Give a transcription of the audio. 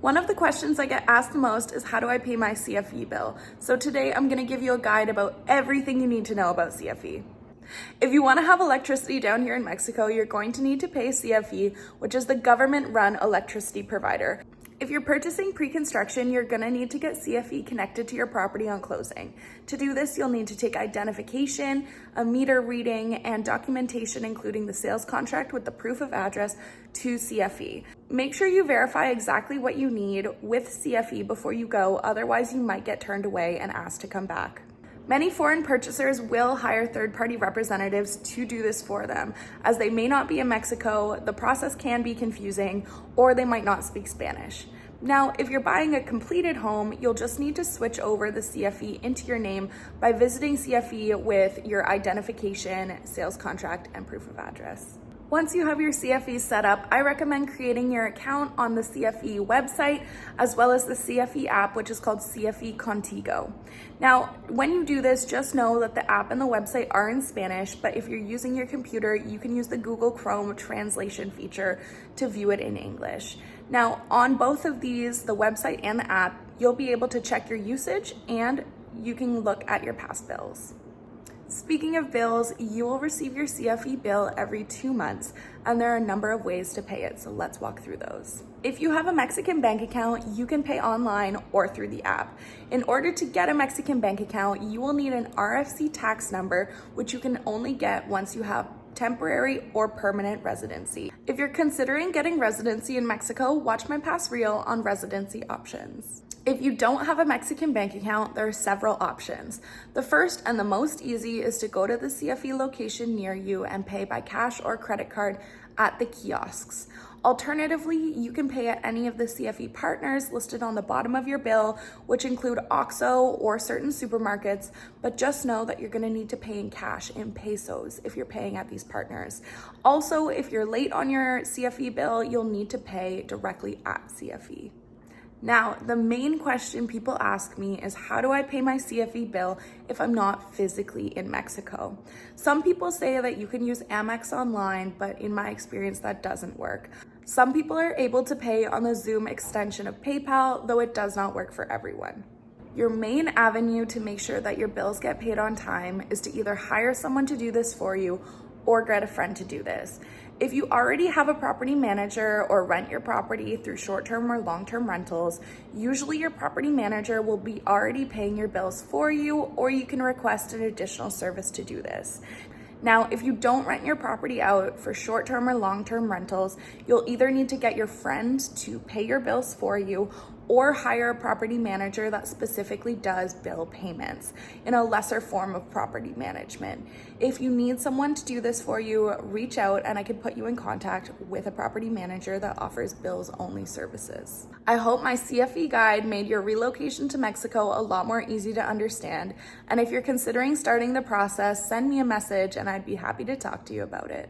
One of the questions I get asked the most is how do I pay my CFE bill? So today I'm gonna give you a guide about everything you need to know about CFE. If you want to have electricity down here in Mexico, you're going to need to pay CFE, which is the government-run electricity provider. If you're purchasing pre-construction, you're gonna need to get CFE connected to your property on closing. To do this, you'll need to take identification, a meter reading, and documentation, including the sales contract with the proof of address to CFE. Make sure you verify exactly what you need with CFE before you go, otherwise you might get turned away and asked to come back. Many foreign purchasers will hire third-party representatives to do this for them. As they may not be in Mexico, the process can be confusing, or they might not speak Spanish. Now, if you're buying a completed home, you'll just need to switch over the CFE into your name by visiting CFE with your identification, sales contract, and proof of address. Once you have your CFE set up, I recommend creating your account on the CFE website, as well as the CFE app, which is called CFE Contigo. Now, when you do this, just know that the app and the website are in Spanish, but if you're using your computer, you can use the Google Chrome translation feature to view it in English. Now, on both of these, the website and the app, you'll be able to check your usage and you can look at your past bills. Speaking of bills, you will receive your CFE bill every 2 months, and there are a number of ways to pay it, so let's walk through those. If you have a Mexican bank account, you can pay online or through the app. In order to get a Mexican bank account, you will need an RFC tax number, which you can only get once you have temporary or permanent residency. If you're considering getting residency in Mexico, watch my past reel on residency options. If you don't have a Mexican bank account, there are several options. The first and the most easy is to go to the CFE location near you and pay by cash or credit card at the kiosks. Alternatively, you can pay at any of the CFE partners listed on the bottom of your bill, which include OXXO or certain supermarkets, but just know that you're gonna need to pay in cash in pesos if you're paying at these partners. Also, if you're late on your CFE bill, you'll need to pay directly at CFE. Now, the main question people ask me is how do I pay my CFE bill if I'm not physically in Mexico? Some people say that you can use Amex online, but in my experience, that doesn't work. Some people are able to pay on the Zoom extension of PayPal, though it does not work for everyone. Your main avenue to make sure that your bills get paid on time is to either hire someone to do this for you or get a friend to do this. If you already have a property manager or rent your property through short-term or long-term rentals, usually your property manager will be already paying your bills for you, or you can request an additional service to do this. Now, if you don't rent your property out for short-term or long-term rentals, you'll either need to get your friend to pay your bills for you or hire a property manager that specifically does bill payments in a lesser form of property management. If you need someone to do this for you, reach out and I can put you in contact with a property manager that offers bills-only services. I hope my CFE guide made your relocation to Mexico a lot more easy to understand. And if you're considering starting the process, send me a message and I'd be happy to talk to you about it.